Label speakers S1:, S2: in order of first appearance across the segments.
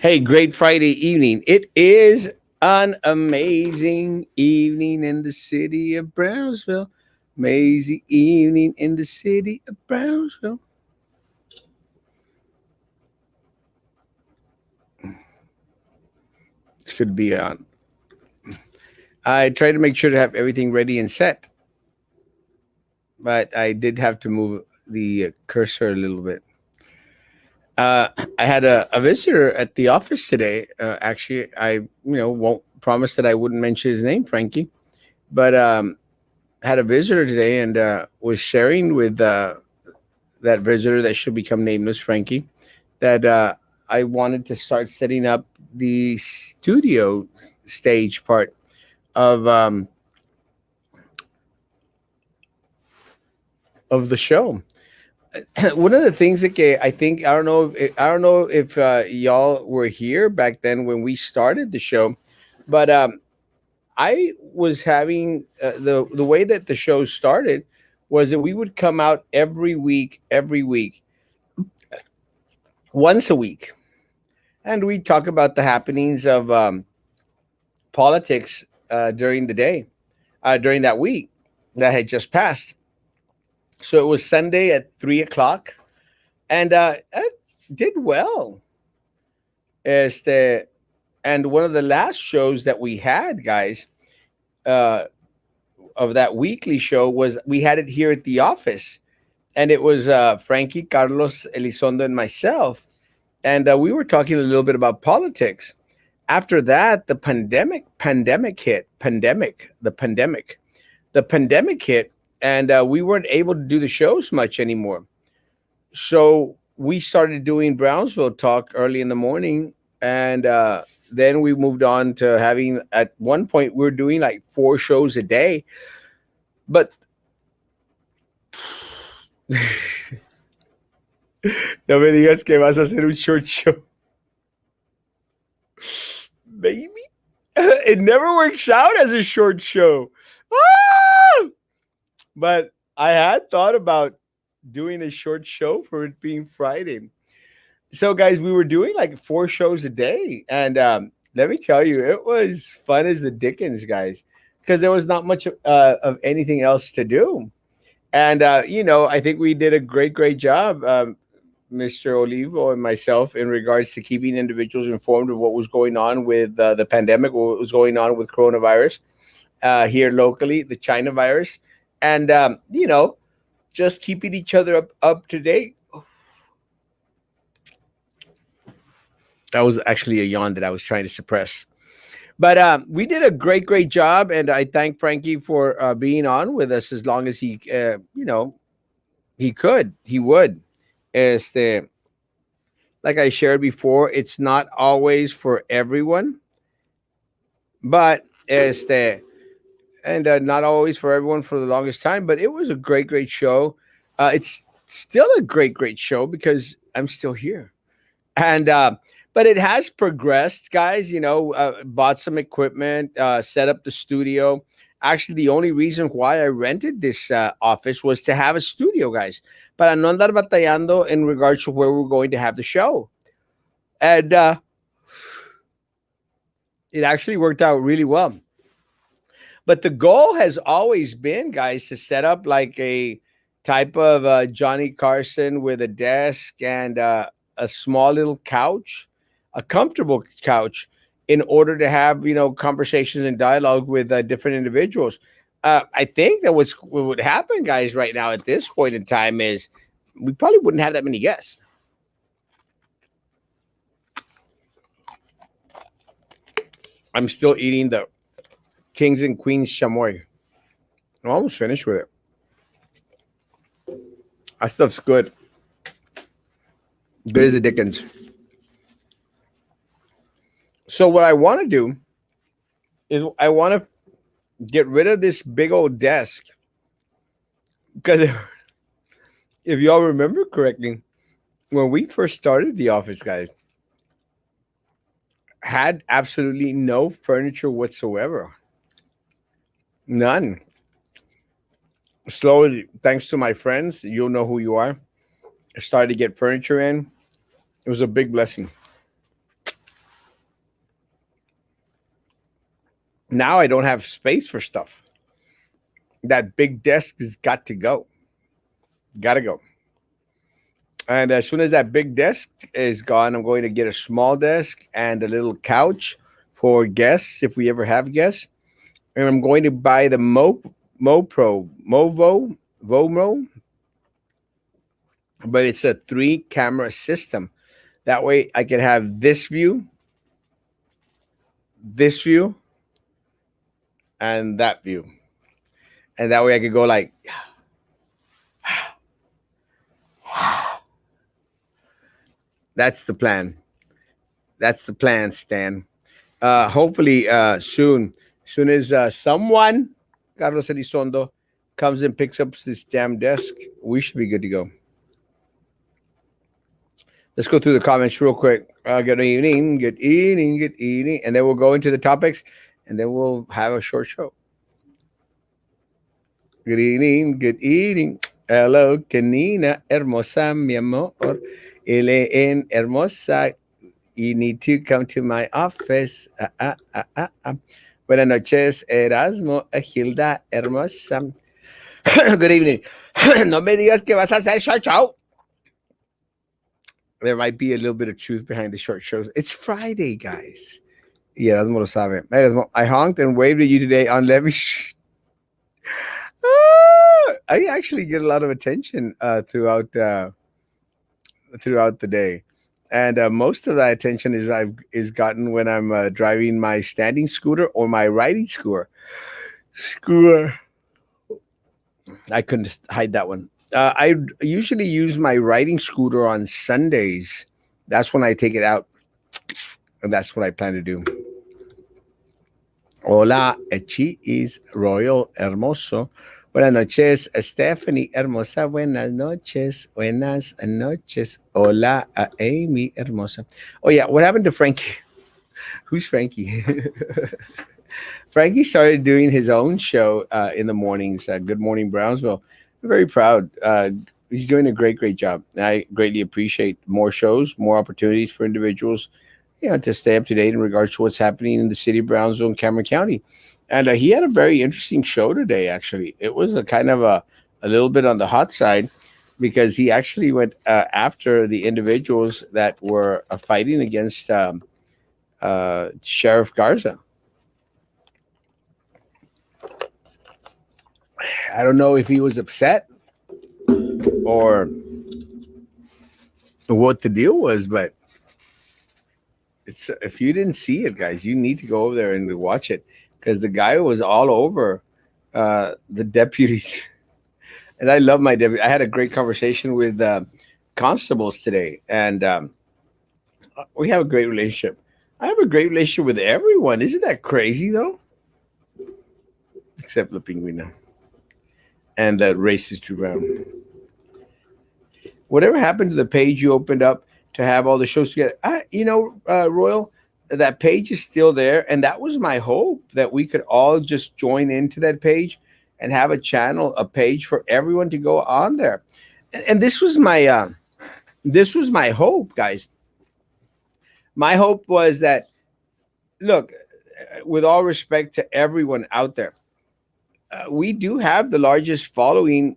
S1: Hey, great Friday evening. It is an amazing evening in the city of Brownsville. Amazing evening in the city of Brownsville. This could be on. I tried to make sure to have everything ready and set, but I did have to move the cursor a little bit. Uh, I had a visitor at the office today. Actually, I won't promise that I wouldn't mention his name, Frankie, but had a visitor today and was sharing with that visitor that should become nameless, Frankie, that I wanted to start setting up the studio stage part of of the show. One of the things that I think I don't know if y'all were here back then when we started the show, but I was having the way that the show started was that we would come out every week, once a week, and we talk about the happenings of politics during the day, during that week that had just passed. So it was Sunday at 3 o'clock, and it did well. Este, and one of the last shows that we had, guys, uh, of that weekly show was we had it here at the office, and it was Frankie, Carlos, Elizondo, and myself, and we were talking a little bit about politics. After that, the pandemic hit. The pandemic hit, and we weren't able to do the shows much anymore. So we started doing Brownsville talk early in the morning, and then we moved on to having. At one point, we were doing like 4 shows a day, but no me digas que vas a hacer un short show, baby. It never works out as a short show. Ah! But I had thought about doing a short show for it being Friday. So, guys, we were doing like 4 shows a day. And let me tell you, it was fun as the Dickens, guys, because there was not much of anything else to do. And, I think we did a great job, Mr. Olivo and myself, in regards to keeping individuals informed of what was going on with the pandemic, what was going on with coronavirus here locally, the China virus, and just keeping each other up to date. That was actually a yawn that I was trying to suppress. But we did a great job, and I thank Frankie for being on with us as long as he would. Este, like I shared before, it's not always for everyone, but and not always for everyone for the longest time. But it was a great show. It's still a great show because I'm still here, and but it has progressed, guys. Bought some equipment, set up the studio. Actually, the only reason why I rented this office was to have a studio, guys, para no andar batallando in regards to where we're going to have the show. And it actually worked out really well. But the goal has always been, guys, to set up like a type of Johnny Carson with a desk and a small little couch, a comfortable couch, in order to have conversations and dialogue with different individuals. I think that what would happen, guys, right now at this point in time is we probably wouldn't have that many guests. I'm still eating the Kings and Queens chamoy. I'm almost finished with it. That stuff's good. Good as the Dickens. So what I want to do is I want to get rid of this big old desk because if y'all remember correctly, when we first started the office, guys, had absolutely no furniture whatsoever. None. Slowly, thanks to my friends, you'll know who you are, I started to get furniture in. It was a big blessing. Now I don't have space for stuff. That big desk has got to go. Gotta go. And as soon as that big desk is gone, I'm going to get a small desk and a little couch for guests if we ever have guests. And I'm going to buy the Vomo, but it's a 3 camera system. That way I can have this view, and that view. And that way I could go like, that's the plan. That's the plan, Stan. Hopefully, soon as someone, Carlos Elizondo, comes and picks up this damn desk, we should be good to go. Let's go through the comments real quick. Good evening, good evening, good evening. And then we'll go into the topics, and then we'll have a short show. Good evening, good evening. Hello, Canina, hermosa, mi amor. Elaine, hermosa. You need to come to my office. Buenas noches, Erasmo, Hilda, hermosa. Good evening. No me digas que vas a hacer short show. There might be a little bit of truth behind the short shows. It's Friday, guys. Yeah, Erasmo lo sabe. Erasmo, I honked and waved at you today on Levy. I actually get a lot of attention throughout the day, and most of that attention is gotten when I'm driving my standing scooter or my riding scooter. I couldn't hide that one. I usually use my riding scooter on Sundays. That's when I take it out, and that's what I plan to do. Hola, Echi is Royal Hermoso. Buenas noches, Stephanie Hermosa. Buenas noches. Buenas noches. Hola, Amy Hermosa. Oh, yeah. What happened to Frankie? Who's Frankie? Frankie started doing his own show in the mornings. Good Morning Brownsville. I'm very proud. He's doing a great job. I greatly appreciate more shows, more opportunities for individuals, to stay up to date in regards to what's happening in the city of Brownsville and Cameron County. And he had a very interesting show today, actually. It was a kind of a little bit on the hot side because he actually went after the individuals that were fighting against Sheriff Garza. I don't know if he was upset or what the deal was, but if you didn't see it, guys, you need to go over there and watch it because the guy was all over the deputies. And I love my deputy. I had a great conversation with constables today, and we have a great relationship. I have a great relationship with everyone. Isn't that crazy, though? Except the Pinguina and the racist Drew Brown. Whatever happened to the page you opened up to have all the shows together? Royal, that page is still there, and that was my hope that we could all just join into that page and have a page for everyone to go on there. And this was my hope, guys. My hope was that, look, with all respect to everyone out there, we do have the largest following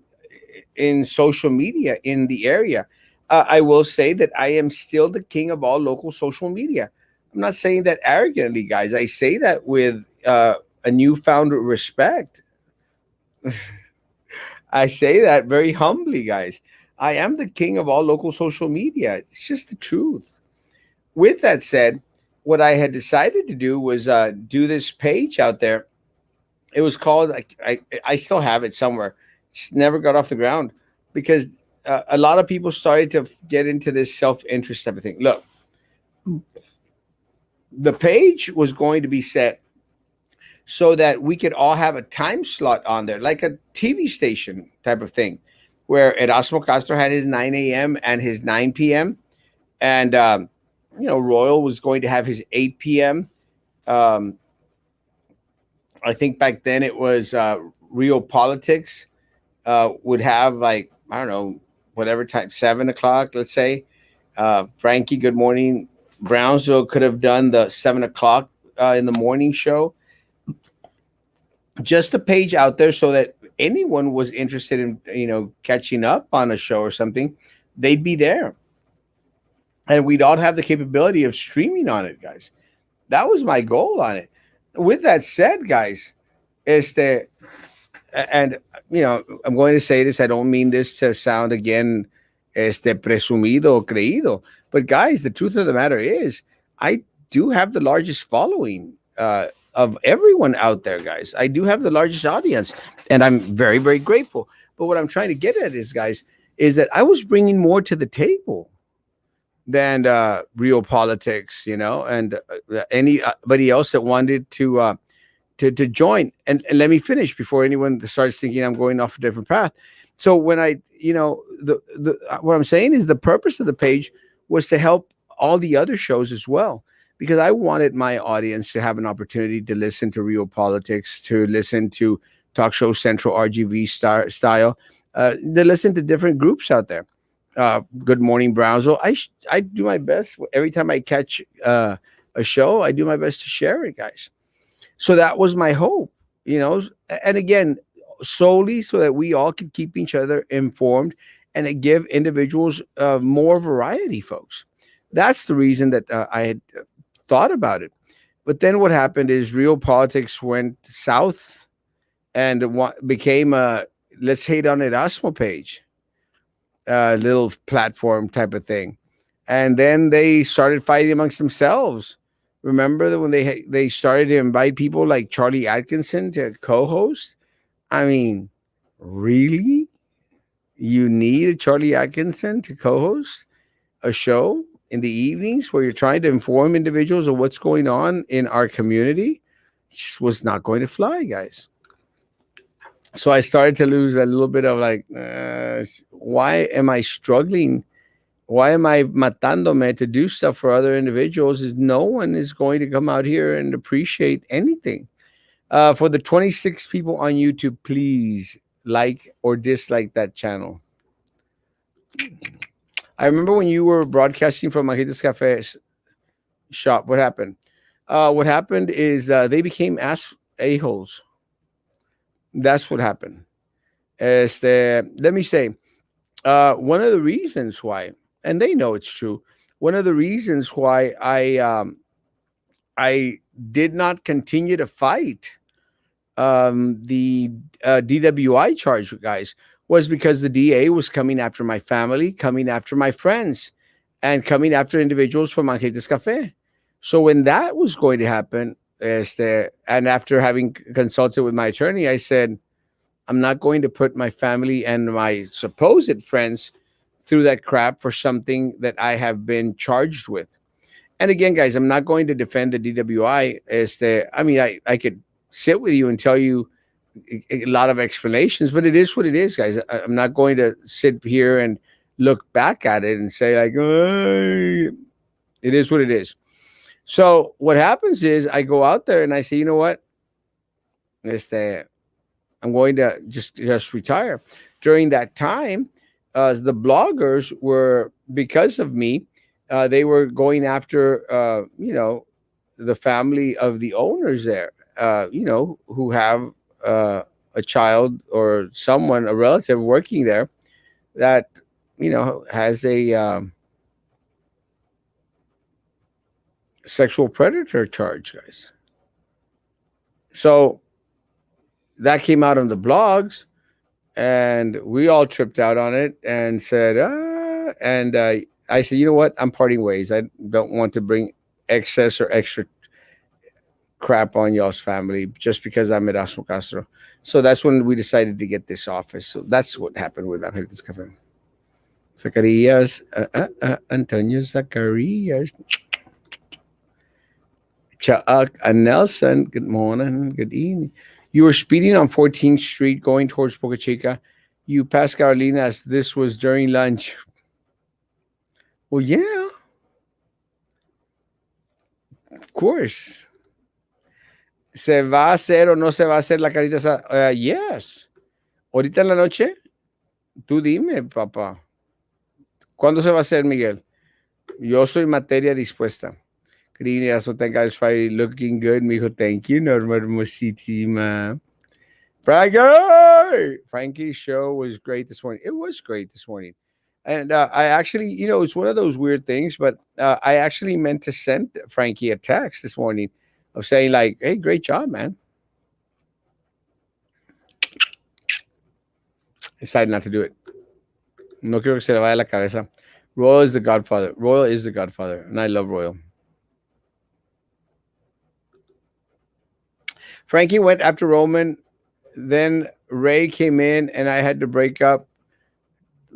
S1: in social media in the area. I will say that I am still the king of all local social media. I'm not saying that arrogantly, guys. I say that with a newfound respect. I say that very humbly, guys. I am the king of all local social media. It's just the truth. With that said, what I had decided to do was do this page out there. It was called, I still have it somewhere. Just never got off the ground because a lot of people started to get into this self-interest type of thing. Look, the page was going to be set so that we could all have a time slot on there, like a TV station type of thing, where Erasmo Castro had his 9 a.m. and his 9 p.m. And, Royal was going to have his 8 p.m. I think back then it was Real Politics would have like, I don't know, whatever time, 7 o'clock, let's say. Frankie, Good Morning Brownsville could have done the 7 o'clock in the morning show. just a page out there so that anyone was interested in catching up on a show or something, they'd be there, and we'd all have the capability of streaming on it, guys. That was my goal on it. With that said, guys, is that, and I'm going to say this. I don't mean this to sound again, presumido o creído, but guys, the truth of the matter is, I do have the largest following of everyone out there, guys. I do have the largest audience, and I'm very, very grateful. But what I'm trying to get at is, guys, is that I was bringing more to the table than real politics, and anybody else that wanted to join. And let me finish before anyone starts thinking I'm going off a different path. So when I, the what I'm saying is the purpose of the page was to help all the other shows as well, because I wanted my audience to have an opportunity to listen to real politics, to listen to Talk Show Central RGV style, to listen to different groups out there. Good Morning Brownsville. I do my best every time I catch a show. I do my best to share it, guys. So that was my hope, and again, solely so that we all could keep each other informed and to give individuals more variety, folks. That's the reason that I had thought about it. But then what happened is real politics went south and became a let's hate on Erasmo page, little platform type of thing. And then they started fighting amongst themselves. Remember that when they started to invite people like Charlie Atkinson to co-host? I mean, really? You need a Charlie Atkinson to co-host a show in the evenings where you're trying to inform individuals of what's going on in our community? It just was not going to fly, guys. So I started to lose a little bit of like, why am I struggling? Why am I matándome to do stuff for other individuals? Is no one is going to come out here and appreciate anything. For the 26 people on YouTube, please like or dislike that channel. I remember when you were broadcasting from Majita's Cafe shop. What happened? What happened is they became a-holes. That's what happened. Let me say, one of the reasons why, and they know it's true, one of the reasons why I did not continue to fight the DWI charge, guys, was because the DA was coming after my family, coming after my friends, and coming after individuals from Angetes Cafe. So when that was going to happen, and after having consulted with my attorney, I said, I'm not going to put my family and my supposed friends through that crap for something that I have been charged with. And again, guys, I'm not going to defend the DWI. I mean, I could sit with you and tell you a lot of explanations, but it is what it is, guys. I'm not going to sit here and look back at it and say like, it is what it is. So what happens is I go out there and I say, you know what? I'm going to just retire. During that time, the bloggers were, because of me, they were going after the family of the owners there, who have a child or someone, a relative working there that has a sexual predator charge, guys. So that came out on the blogs, and we all tripped out on it and said, I said, you know what? I'm parting ways. I don't want to bring excess or extra crap on y'all's family just because I'm Erasmo Castro. So that's when we decided to get this office. So that's what happened with Angelitos Cafe. Zacarias, Antonio Zacarias, Chuck, Nelson. Good morning. Good evening. You were speeding on 14th Street going towards Boca Chica. You passed Carolina as this was during lunch. Well, yeah, of course. ¿Se va a hacer o no se va a hacer la carita asada? Yes. Ahorita en la noche, tú dime, papá. ¿Cuándo se va a hacer, Miguel? Yo soy materia dispuesta. Green, that's what that guy's Friday looking good. Mijo, thank you, Norma Hermosísima. Frankie's show was great this morning. It was great this morning. And I actually, it's one of those weird things, but I actually meant to send Frankie a text this morning of saying, like, hey, great job, man. Decided not to do it. No quiero que se le vaya la cabeza. Royal is the godfather. Royal is the godfather. And I love Royal. Frankie went after Roman. Then Ray came in, and I had to break up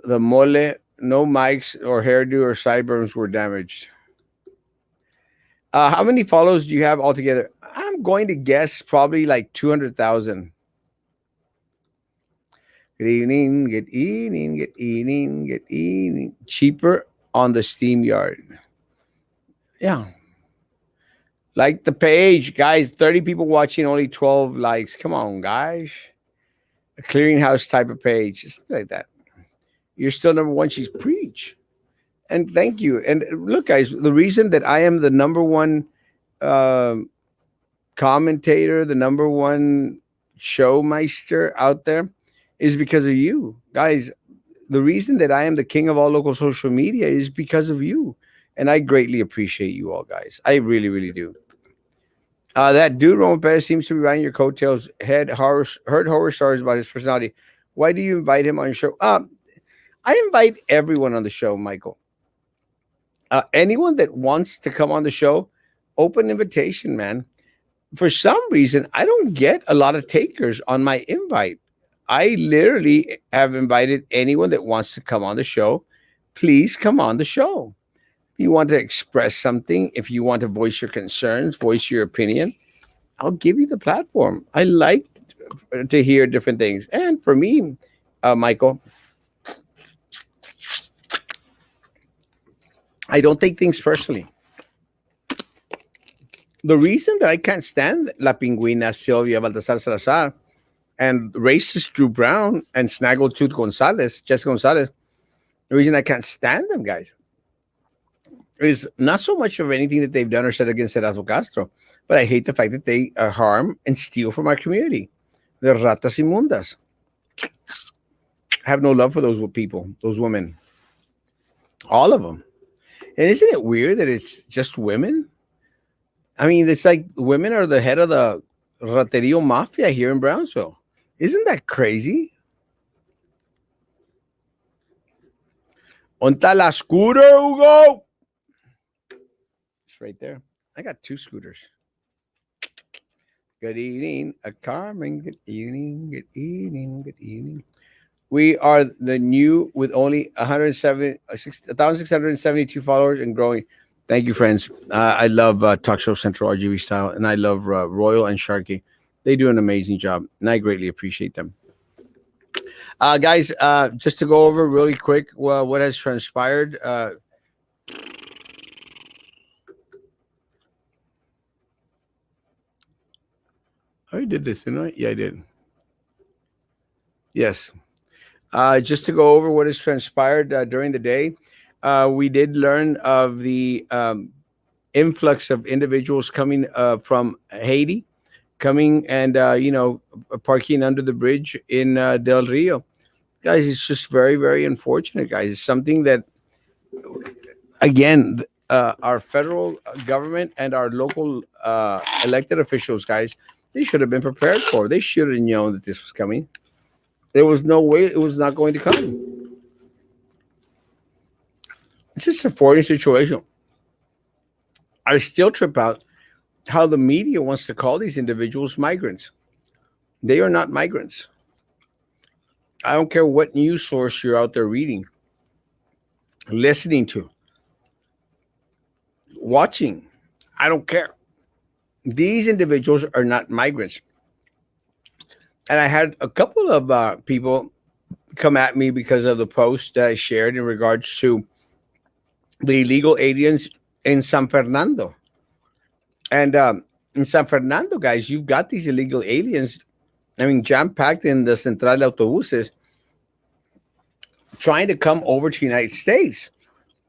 S1: the mole. No mics or hairdo or sideburns were damaged. How many follows do you have altogether? I'm going to guess probably like 200,000. Good evening, good evening, good evening, good evening. Cheaper on the Steam Yard. Yeah. Like the page, guys. 30 people watching, only 12 likes. Come on, guys. A clearinghouse type of page. Something like that. You're still number one. She's preach. And thank you. And look, guys, the reason that I am the number one uh, commentator, the number one showmeister out there is because of you. Guys, the reason that I am the king of all local social media is because of you. And I greatly appreciate you all, guys. I really, really do. That dude, Roman Perez, seems to be riding your coattails. Heard horror stories about his personality. Why do you invite him on your show? I invite everyone on the show, Michael. Anyone that wants to come on the show, open invitation, man. For some reason, I don't get a lot of takers on my invite. I literally have invited anyone that wants to come on the show. Please come on the show. If you want to express something, if you want to voice your concerns, voice your opinion, I'll give you the platform. I like to hear different things. And for me, Michael, I don't take things personally. The reason that I can't stand La Pingüina, Sylvia Baltasar Salazar, and racist Drew Brown and Snaggletooth Gonzalez, Jessica Gonzalez, the reason I can't stand them, guys, is not so much of anything that they've done or said against Erasmo Castro, but I hate the fact that they harm and steal from our community. They're ratas inmundas. I have no love for those people, those women, all of them. And isn't it weird that it's just women? I mean, it's like women are the head of the raterio mafia here in Brownsville. Isn't that crazy? Onta la scooter, Hugo? It's right there. I got two scooters. Good evening, Carmen. Good evening, good evening, good evening. We are the new with only 1,672 followers and growing. Thank you, friends. I love Talk Show Central RGB style, and I love Royal and Sharky. They do an amazing job, and I greatly appreciate them. Guys, just to go over really quick what has transpired. I did this, didn't I? Yeah, I did. Yes. Just to go over what has transpired during the day, we did learn of the influx of individuals coming from Haiti, coming and parking under the bridge in Del Rio. Guys, it's just very, very unfortunate, guys. It's something that, again, our federal government and our local elected officials, guys, they should have been prepared for. They should have known that this was coming. There was no way it was not going to come. It's just a foreign situation. I still trip out how the media wants to call these individuals migrants. They are not migrants. I don't care what news source you're out there reading, listening to, watching. I don't care. These individuals are not migrants. And I had a couple of people come at me because of the post that I shared in regards to the illegal aliens in San Fernando. And in San Fernando, guys, you've got these illegal aliens, I mean, jam-packed in the Central Autobuses, trying to come over to the United States.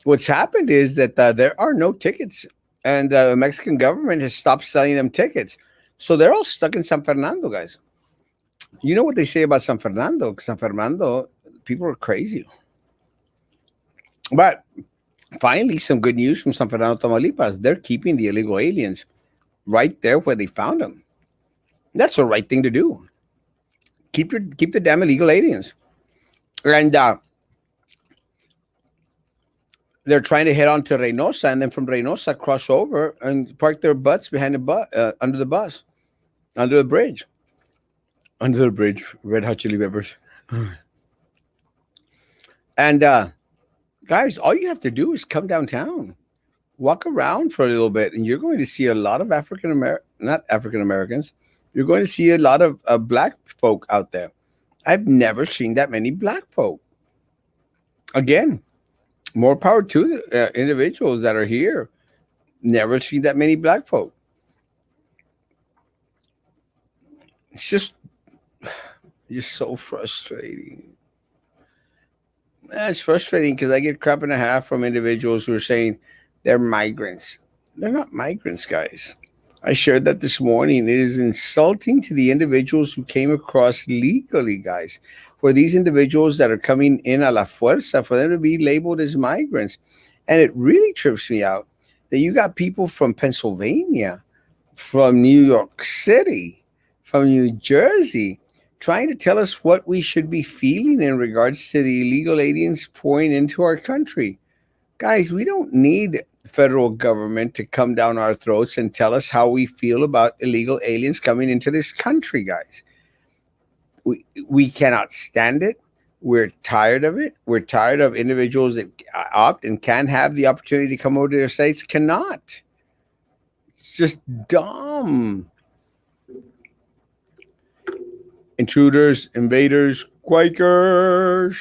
S1: What's happened is that there are no tickets, and the Mexican government has stopped selling them tickets. So they're all stuck in San Fernando, guys. You know what they say about San Fernando? San Fernando, people are crazy. But finally, some good news from San Fernando, Tamaulipas. They're keeping the illegal aliens right there where they found them. That's the right thing to do. Keep the damn illegal aliens. And they're trying to head on to Reynosa, and then from Reynosa cross over and park their butts behind the bus, under the bus, under the bridge, under the bridge. Red Hot Chili Peppers. And guys, all you have to do is come downtown, walk around for a little bit, and you're going to see a lot of not African Americans. You're going to see a lot of black folk out there. I've never seen that many black folk. Again, more power to the individuals that are here. Never seen that many black folk. It's just so frustrating. It's frustrating because I get crap and a half from individuals who are saying they're migrants. They're not migrants, guys. I shared that this morning. It is insulting to the individuals who came across legally, guys. For these individuals that are coming in a la fuerza, for them to be labeled as migrants. And it really trips me out that you got people from Pennsylvania, from New York City, from New Jersey, trying to tell us what we should be feeling in regards to the illegal aliens pouring into our country. Guys, we don't need federal government to come down our throats and tell us how we feel about illegal aliens coming into this country, guys. We cannot stand it. We're tired of it. We're tired of individuals that opt and can have the opportunity to come over to their states cannot. It's just dumb. Intruders, invaders, Quakers.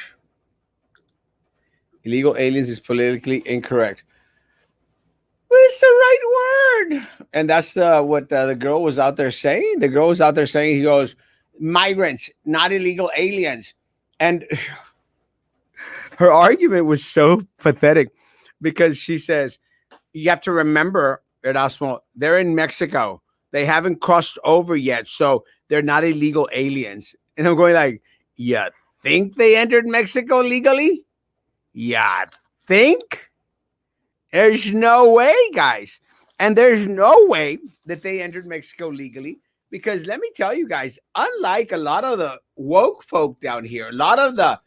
S1: Illegal aliens is politically incorrect. But it's the right word. And that's what the girl was out there saying. The girl was out there saying, he goes, migrants, not illegal aliens. And her argument was so pathetic because she says, you have to remember, Erasmo, they're in Mexico. They haven't crossed over yet, so they're not illegal aliens. And I'm going like, you think they entered Mexico legally? Yeah, think? There's no way, guys. And there's no way that they entered Mexico legally because let me tell you guys, unlike a lot of the woke folk down here, a lot of the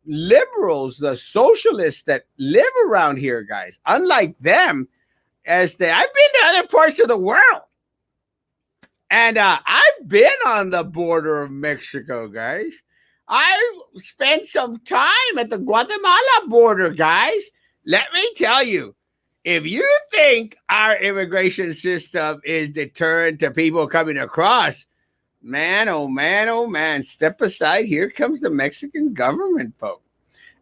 S1: liberals, the socialists that live around here, guys, unlike them, I've been to other parts of the world. And I've been on the border of Mexico, guys. I spent some time at the Guatemala border, guys. Let me tell you, if you think our immigration system is deterrent to people coming across, man, oh man, oh man, step aside. Here comes the Mexican government, folks.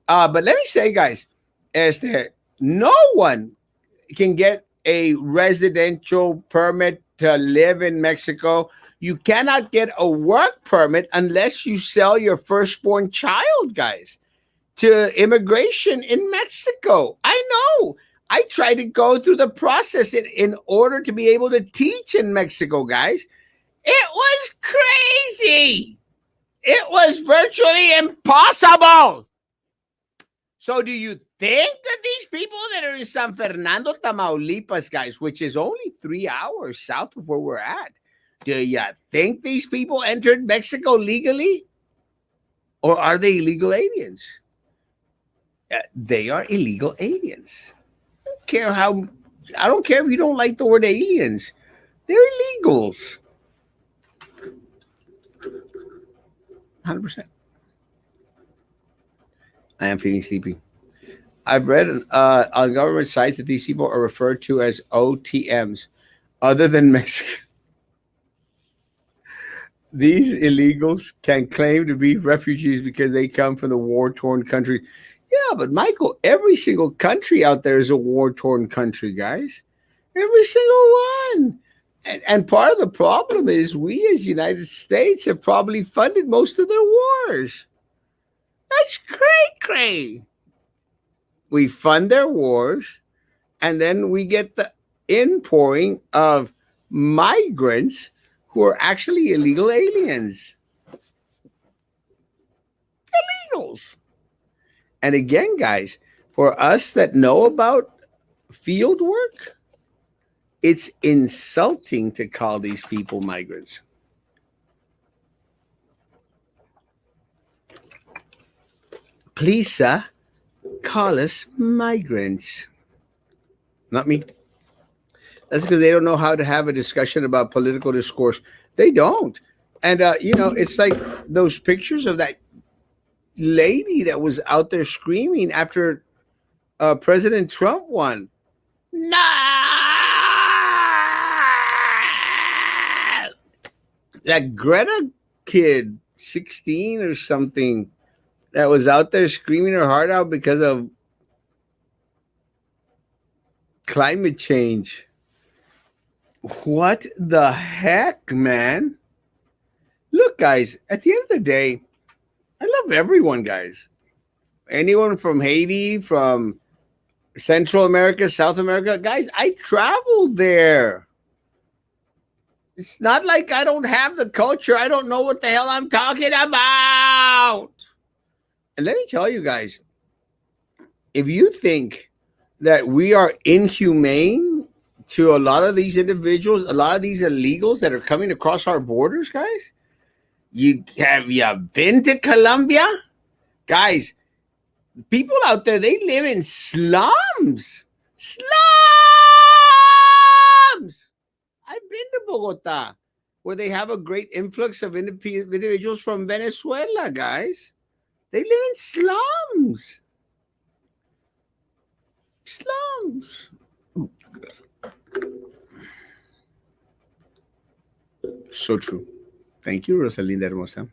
S1: But let me say, guys, is that no one can get a residential permit to live in Mexico. You cannot get a work permit unless you sell your firstborn child, guys, to immigration in Mexico. I know. I tried to go through the process in order to be able to teach in Mexico, guys. It was crazy. It was virtually impossible. So do you think that these people that are in San Fernando, Tamaulipas, guys, which is only 3 hours south of where we're at, do you think these people entered Mexico legally? Or are they illegal aliens? They are illegal aliens. I don't care if you don't like the word aliens. They're illegals. 100%. I am feeling sleepy. I've read on government sites that these people are referred to as OTMs, other than Mexico. These illegals can claim to be refugees because they come from the war-torn country. Yeah, but Michael, every single country out there is a war-torn country, guys. Every single one. And part of the problem is we as United States have probably funded most of their wars. That's cray-cray. We fund their wars, and then we get the inpouring of migrants who are actually illegal aliens. titles. And again, guys, for us that know about field work, it's insulting to call these people migrants. Please, sir, call us migrants. Not me. That's because they don't know how to have a discussion about political discourse. They don't. And, it's like those pictures of that lady that was out there screaming after President Trump won. No! That Greta kid, 16 or something, that was out there screaming her heart out because of climate change. What the heck, man? Look, guys, at the end of the day, I love everyone, guys. Anyone from Haiti, from Central America, South America, guys, I traveled there. It's not like I don't have the culture. I don't know what the hell I'm talking about. And let me tell you guys, if you think that we are inhumane to a lot of these individuals, a lot of these illegals that are coming across our borders, guys, you been to Colombia? Guys, people out there, they live in slums. Slums! I've been to Bogota, where they have a great influx of individuals from Venezuela, guys. They live in slums. Slums. So true. Thank you, Rosalinda Hermosa.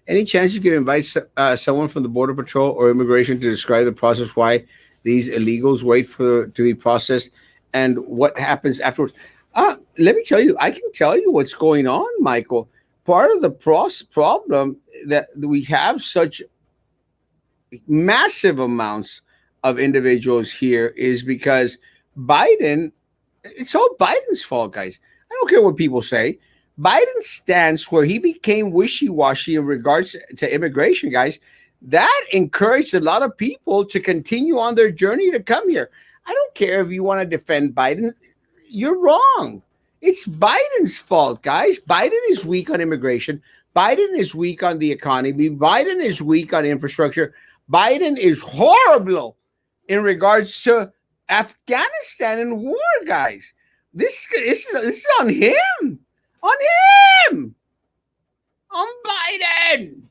S1: Any chance you could invite someone from the Border Patrol or Immigration to describe the process, why these illegals wait to be processed, and what happens afterwards? Let me tell you, I can tell you what's going on, Michael. Part of the problem that we have such massive amounts of individuals here is because Biden, it's all Biden's fault, guys. I don't care what people say. Biden's stance, where he became wishy-washy in regards to immigration, guys, that encouraged a lot of people to continue on their journey to come here. I don't care if you want to defend Biden. You're wrong. It's Biden's fault, guys. Biden is weak on immigration. Biden is weak on the economy. Biden is weak on infrastructure. Biden is horrible in regards to Afghanistan and war, guys. This is on him. On him. On Biden.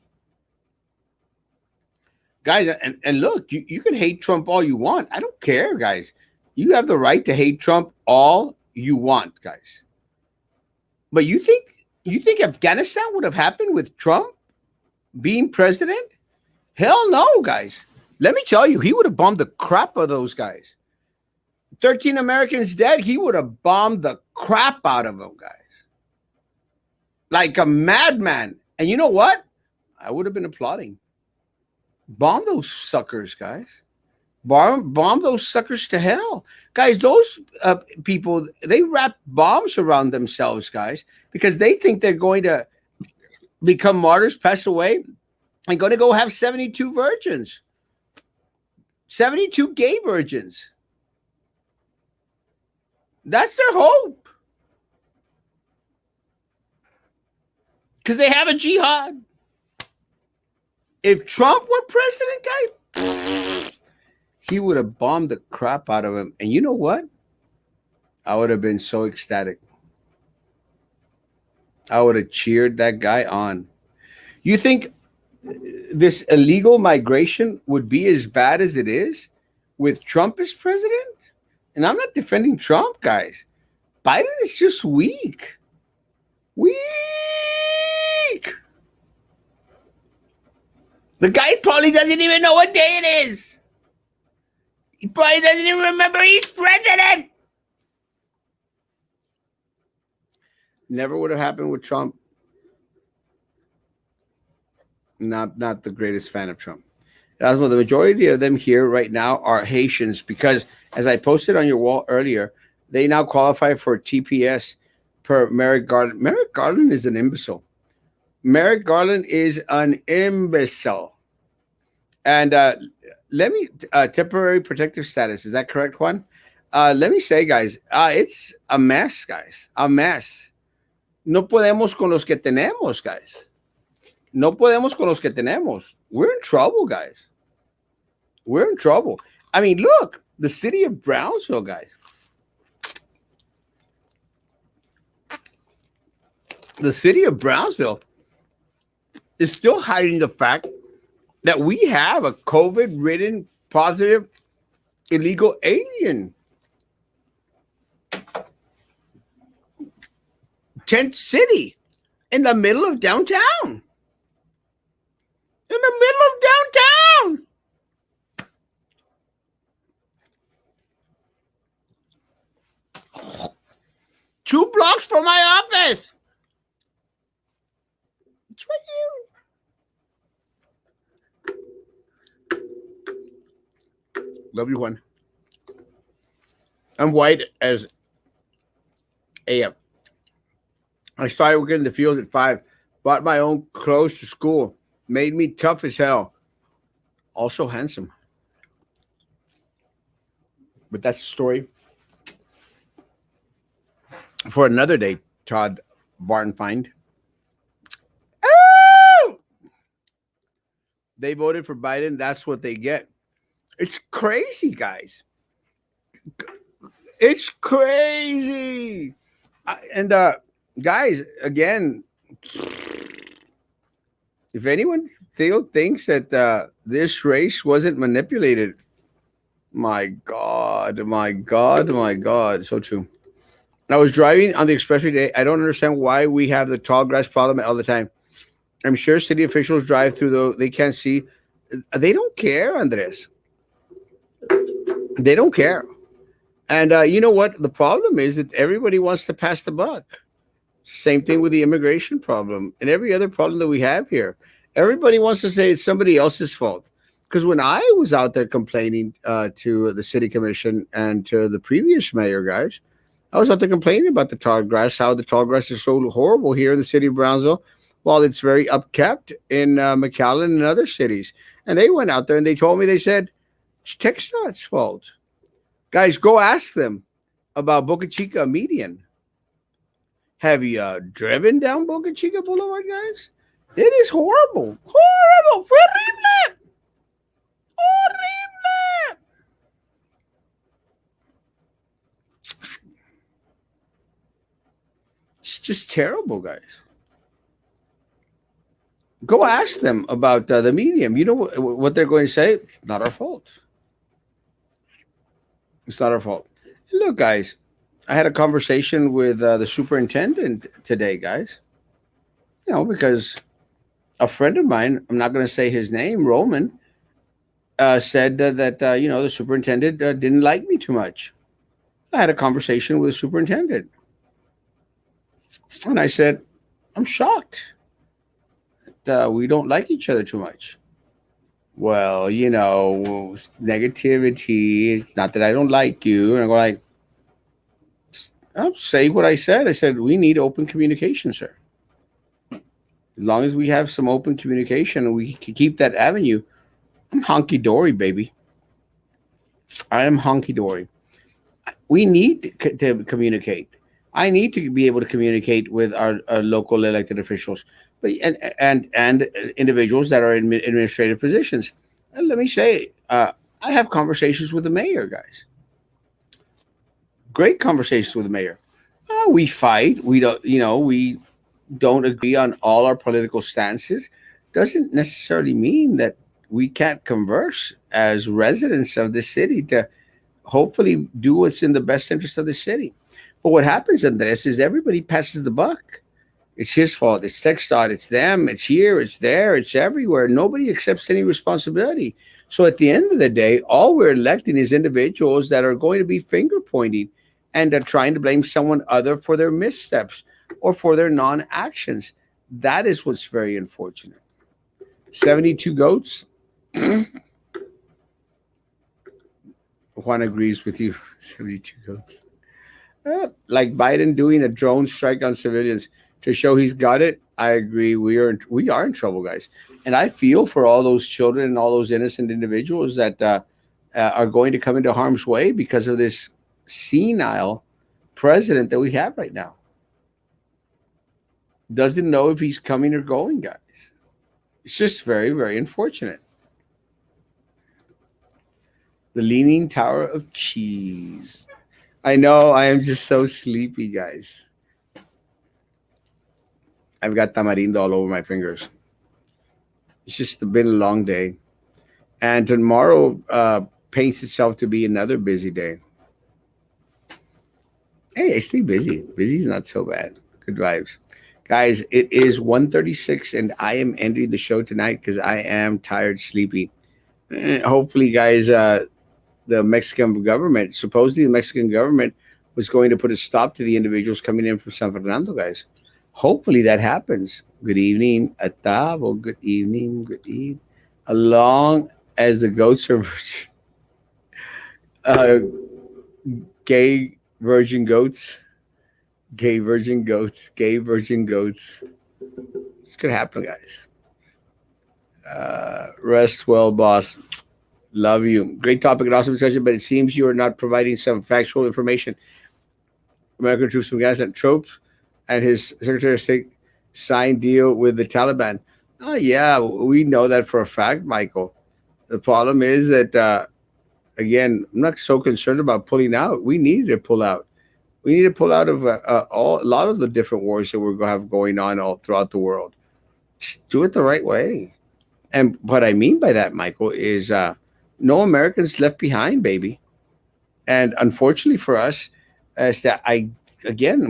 S1: Guys, and look, you can hate Trump all you want. I don't care, guys. You have the right to hate Trump all you want, guys. But you think Afghanistan would have happened with Trump being president? Hell no, guys. Let me tell you, he would have bombed the crap of those guys. 13 Americans dead, he would have bombed the crap out of them, guys. Like a madman. And you know what? I would have been applauding. Bomb those suckers, guys. Bomb those suckers to hell. Guys, those people, they wrap bombs around themselves, guys, because they think they're going to become martyrs, pass away, and going to go have 72 virgins. 72 gay virgins. That's their hope. Because they have a jihad. If Trump were president, guys, he would have bombed the crap out of him. And you know what? I would have been so ecstatic. I would have cheered that guy on. You think this illegal migration would be as bad as it is with Trump as president? And I'm not defending Trump, guys. Biden is just weak. Weak. The guy probably doesn't even know what day it is. He probably doesn't even remember he's president. Never would have happened with Trump. Not the greatest fan of Trump. Erasmo, the majority of them here right now are Haitians because, as I posted on your wall earlier, they now qualify for TPS per Merrick Garland. Merrick Garland is an imbecile. Merrick Garland is an imbecile. And let me temporary protective status. Is that correct, Juan? Let me say, guys, it's a mess, guys. A mess. No podemos con los que tenemos, guys. No podemos con los que tenemos. We're in trouble, guys. We're in trouble. I mean, look, the city of Brownsville, guys. The city of Brownsville is still hiding the fact that we have a COVID ridden positive illegal alien. Tent City in the middle of downtown. In the middle of downtown. 2 blocks from my office. It's right here. Love you, Juan. I'm white as AF. I started working in the fields at 5. Bought my own clothes to school. Made me tough as hell. Also handsome. But that's a story for another day, Todd Bartenfind. Oh! They voted for Biden. That's what they get. It's crazy, guys. It's crazy. And guys, again, if anyone still thinks that this race wasn't manipulated, my God, my God, my God, so true. I was driving on the expressway today. I don't understand why we have the tall grass problem all the time. I'm sure city officials drive through though they can't see. They don't care, Andres. They don't care. And you know what? The problem is that everybody wants to pass the buck. Same thing with the immigration problem and every other problem that we have here. Everybody wants to say it's somebody else's fault. Because when I was out there complaining to the city commission and to the previous mayor, guys, I was out there complaining about the tall grass, how the tall grass is so horrible here in the city of Brownsville, while it's very upkept in McAllen and other cities. And they went out there and they told me, they said, it's TxDOT's fault. Guys, go ask them about Boca Chica median. Have you driven down Boca Chica Boulevard, guys? It is horrible. Horrible. Horrible. Horrible. It's just terrible, guys. Go ask them about the medium. You know what they're going to say? It's not our fault. It's not our fault. Look, guys, I had a conversation with the superintendent today, guys. You know, because a friend of mine, I'm not going to say his name, Roman, said that you know, the superintendent didn't like me too much. I had a conversation with the superintendent. And I said, I'm shocked that we don't like each other too much. Well, you know, negativity. It's not that I don't like you. And I go like, I'll say what I said. I said, we need open communication, sir. As long as we have some open communication and we can keep that avenue, I'm honky-dory, baby. I am honky-dory. We need to communicate. I need to be able to communicate with our local elected officials, but and individuals that are in administrative positions. And let me say, I have conversations with the mayor, guys. Great conversations with the mayor. We fight. We don't, you know, we don't agree on all our political stances. Doesn't necessarily mean that we can't converse as residents of the city to hopefully do what's in the best interest of the city. But what happens, Andres, is everybody passes the buck. It's his fault. It's TxDOT. It's them. It's here. It's there. It's everywhere. Nobody accepts any responsibility. So at the end of the day, all we're electing is individuals that are going to be finger pointing and are trying to blame someone other for their missteps or for their non-actions. That is what's very unfortunate. 72 goats. Juan agrees with you. 72 goats. Like Biden doing a drone strike on civilians to show he's got it. I agree. We are in trouble, guys, and I feel for all those children and all those innocent individuals that are going to come into harm's way because of this senile president that we have right now. Doesn't know if he's coming or going, guys. It's just very, very unfortunate. The Leaning Tower of Cheese. I know. I am just so sleepy, guys. I've got tamarindo all over my fingers. It's just been a long day. And tomorrow paints itself to be another busy day. Hey, I stay busy. Busy's not so bad. Good vibes. Guys, it is 1:36 and I am ending the show tonight because I am tired, sleepy. Hopefully, guys, the Mexican government, supposedly the Mexican government was going to put a stop to the individuals coming in from San Fernando, guys. Hopefully that happens. Good evening, Atavo. Good evening. Good evening. Along as the goats are uh, gay virgin goats, gay virgin goats, gay virgin goats. This could happen, guys. Rest well, boss. Love you. Great topic and awesome discussion, but it seems you are not providing some factual information. American troops from Afghanistan, tropes, and his Secretary of State signed deal with the Taliban. Oh yeah, we know that for a fact, Michael. The problem is that again, I'm not so concerned about pulling out. We needed to pull out. We need to pull out of a lot of the different wars that we're going to have going on all throughout the world. Just do it the right way. And what I mean by that, Michael, is no Americans left behind, baby. And unfortunately for us, is that I'm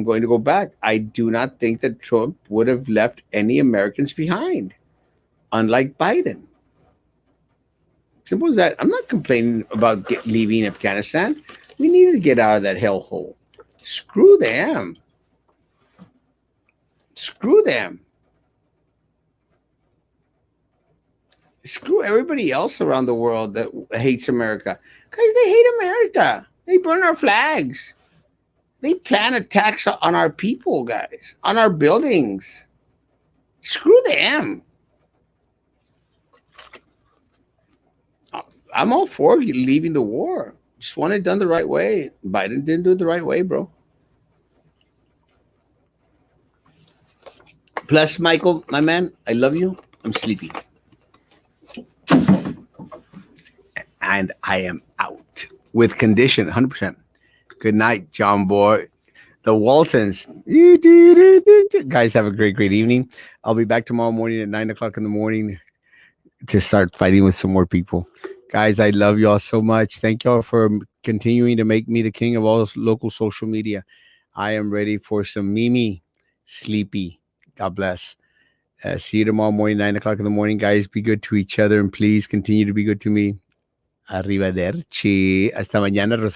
S1: going to go back. I do not think that Trump would have left any Americans behind, unlike Biden. Simple as that. I'm not complaining about leaving Afghanistan. We needed to get out of that hellhole. Screw them. Screw them. Screw everybody else around the world that hates America. Guys, they hate America. They burn our flags. They plan attacks on our people, guys, on our buildings. Screw them. I'm all for leaving the war. Just want it done the right way. Biden didn't do it the right way, bro. Plus, Michael, my man, I love you. I'm sleepy. And I am out with condition, 100%. Good night, John Boy. The Waltons. Guys, have a great, great evening. I'll be back tomorrow morning at 9 o'clock in the morning to start fighting with some more people. Guys, I love y'all so much. Thank y'all for continuing to make me the king of all local social media. I am ready for some Mimi sleepy. God bless. See you tomorrow morning, 9 o'clock in the morning. Guys, be good to each other and please continue to be good to me. Arrivederci. Hasta mañana, Rosario.